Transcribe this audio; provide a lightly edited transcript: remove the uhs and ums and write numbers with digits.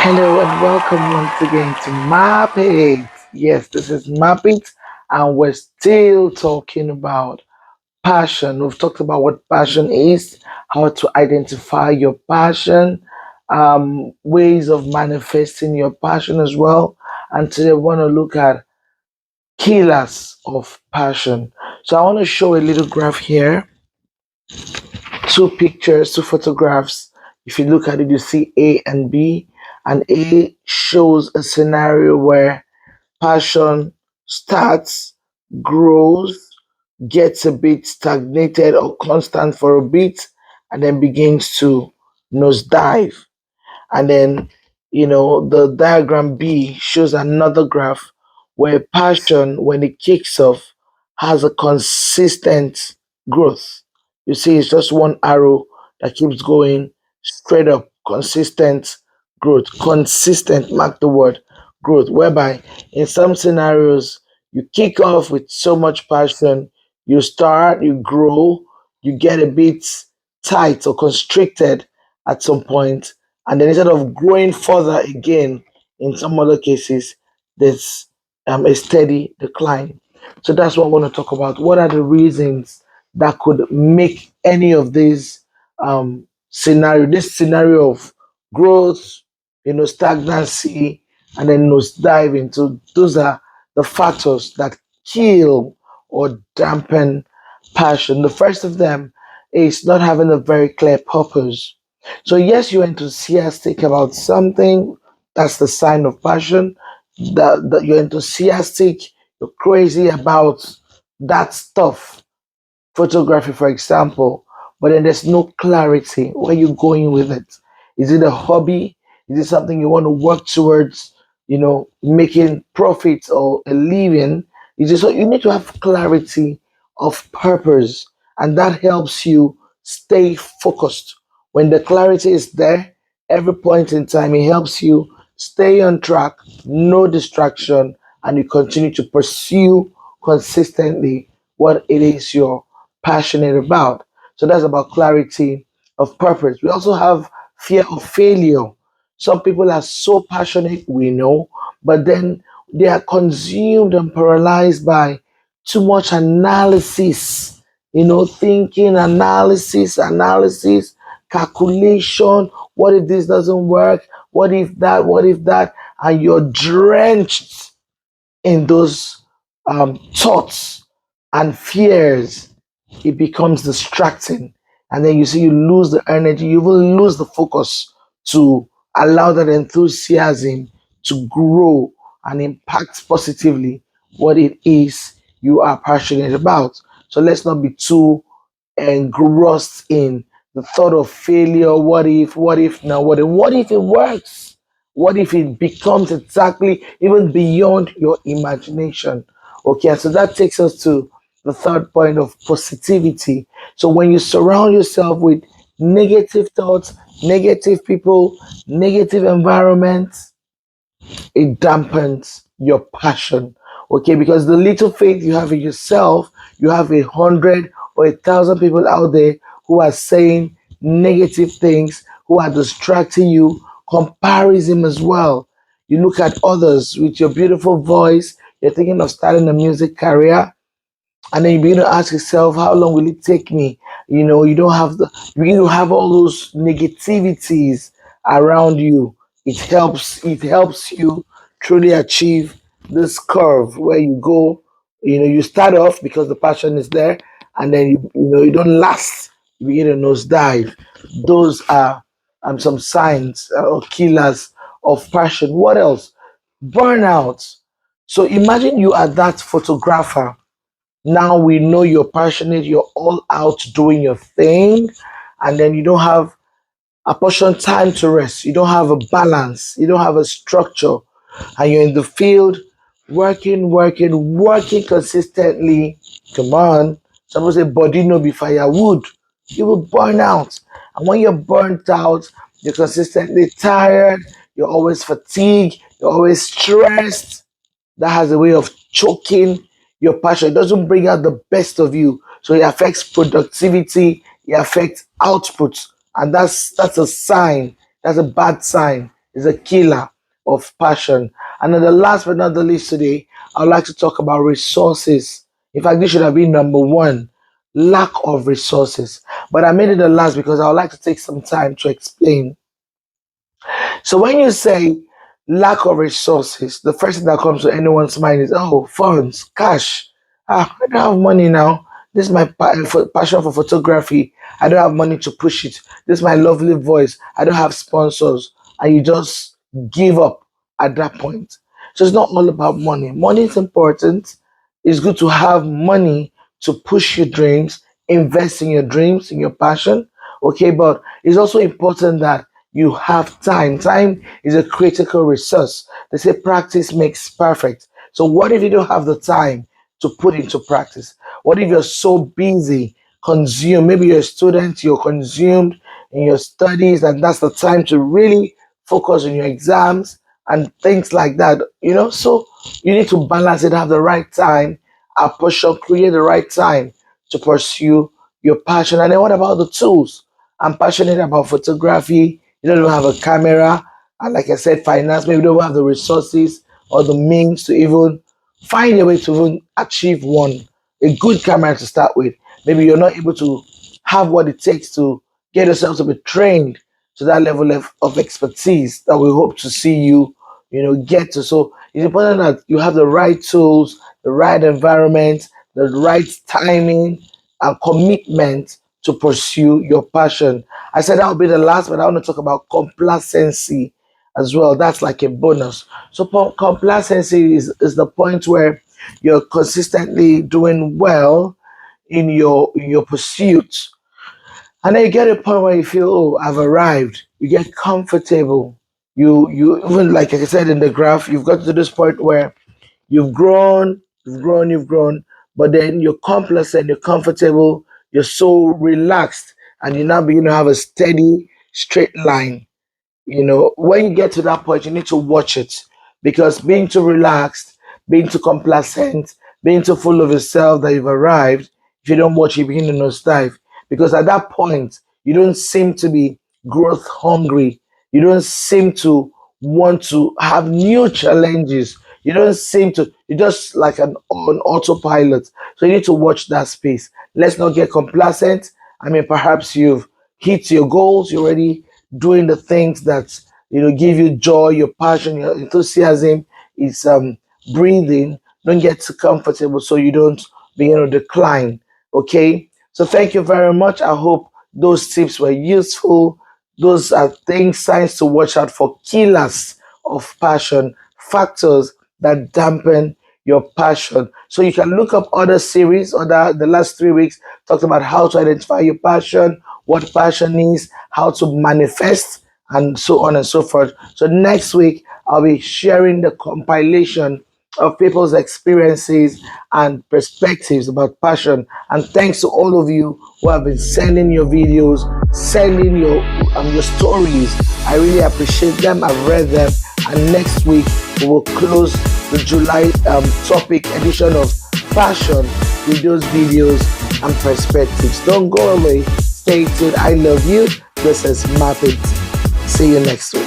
Hello and welcome once again to Map It. Yes, this is Map It, and we're still talking about passion. We've talked about what passion is, how to identify your passion, ways of manifesting your passion as well. And today, we want to look at killers of passion. So, I want to show a little graph here, two pictures, two photographs. If you look at it, you see A and B, and A shows a scenario where passion starts, grows, gets a bit stagnated or constant for a bit, and then begins to nosedive. And then, the diagram B shows another graph where passion, when it kicks off, has a consistent growth. You see, it's just one arrow that keeps going straight up, consistent growth, consistent, mark the word, growth, whereby in some scenarios, you kick off with so much passion, you start, you grow, you get a bit tight or constricted at some point, and then instead of growing further again, in some other cases, there's a steady decline. So that's what I want to talk about. What are the reasons that could make any of these this scenario of growth, stagnancy, and then nosedive into those are the factors that kill or dampen passion. The first of them is not having a very clear purpose. So, yes, you're enthusiastic about something. That's the sign of passion. That you're enthusiastic, you're crazy about that stuff, photography, for example, but then there's no clarity. Where you going with it? Is it a hobby? Is it something you want to work towards, making profits or a living? Is it so you need to have clarity of purpose, and that helps you stay focused. When the clarity is there, every point in time, it helps you stay on track, no distraction, and you continue to pursue consistently what it is you're passionate about. So that's about clarity of purpose. We also have fear of failure. Some people are so passionate, we know, but then they are consumed and paralyzed by too much analysis, thinking, analysis, calculation. What if this doesn't work? What if that? What if that? And you're drenched in those thoughts and fears, it becomes distracting. And then you see you lose the energy, you will lose the focus to allow that enthusiasm to grow and impact positively what it is you are passionate about. So let's not be too engrossed in the thought of failure. What if now, what if it works? What if it becomes exactly even beyond your imagination? Okay, so that takes us to the third point of positivity. So when you surround yourself with negative thoughts, negative people, negative environments, it dampens your passion. Okay, because the little faith you have in yourself, you have 100 or 1,000 people out there who are saying negative things, who are distracting you, comparison as well. You look at others with your beautiful voice, you're thinking of starting a music career, and then you begin to ask yourself, how long will it take me? You don't have you begin to have all those negativities around you. It helps you truly achieve this curve where you go, you start off because the passion is there, and then you don't last, you begin to nosedive. Those are some signs or killers of passion. What else? Burnout. So imagine you are that photographer. Now we know you're passionate, you're all out doing your thing, and then you don't have a portion time to rest. You don't have a balance, you don't have a structure, and you're in the field working, working, working consistently. Come on. Someone say body no be firewood. You will burn out. And when you're burnt out, you're consistently tired, you're always fatigued, you're always stressed. That has a way of choking your passion. It doesn't bring out the best of you. So it affects productivity, it affects output. And that's a sign. That's a bad sign. is a killer of passion. And then the last but not the least today, I'd like to talk about resources. In fact, this should have been number one, lack of resources. But I made it the last because I would like to take some time to explain. So when you say lack of resources, the first thing that comes to anyone's mind is, oh, funds, cash. I don't have money now. This is my passion for photography. I don't have money to push it. This is my lovely voice. I don't have sponsors. And you just give up at that point. So it's not all about money. Money is important. It's good to have money to push your dreams, invest in your dreams, in your passion. Okay, but it's also important that you have time. Time is a critical resource. They say practice makes perfect. So, what if you don't have the time to put into practice? What if you're so busy, consumed? Maybe you're a student, you're consumed in your studies, and that's the time to really focus on your exams and things like that. So you need to balance it, have the right time, create the right time to pursue your passion. And then what about the tools? I'm passionate about photography. You don't have a camera, and like I said, finance. Maybe you don't have the resources or the means to even find a way to even achieve one, a good camera to start with. Maybe you're not able to have what it takes to get yourself to be trained to that level of expertise that we hope to see you, get to. So it's important that you have the right tools, the right environment, the right timing and commitment to pursue your passion. I said that would be the last, but I want to talk about complacency as well. That's like a bonus. So complacency is the point where you're consistently doing well in your pursuit. And then you get a point where you feel, oh, I've arrived. You get comfortable. You even like I said in the graph, you've got to this point where you've grown, but then you're complacent, you're comfortable, you're so relaxed, and you now begin to have a steady, straight line. When you get to that point, you need to watch it because being too relaxed, being too complacent, being too full of yourself that you've arrived, if you don't watch, you begin to nosedive. Because at that point, you don't seem to be growth hungry. You don't seem to want to have new challenges. You don't seem to, you're just like an autopilot. So you need to watch that space. Let's not get complacent. I mean, perhaps you've hit your goals, you're already doing the things that give you joy, your passion, your enthusiasm is breathing. Don't get too comfortable so you don't begin to decline. Okay. So thank you very much. I hope those tips were useful. Those are things, signs to watch out for, killers of passion, factors that dampen your passion. So you can look up other series, the last 3 weeks talked about how to identify your passion, what passion is, how to manifest, and so on and so forth. So next week, I'll be sharing the compilation of people's experiences and perspectives about passion. And thanks to all of you who have been sending your videos, sending your stories. I really appreciate them. I've read them. And next week, we will close the July topic edition of passion with those videos and perspectives. Don't go away. Stay tuned. I love you. This is Muppet. See you next week.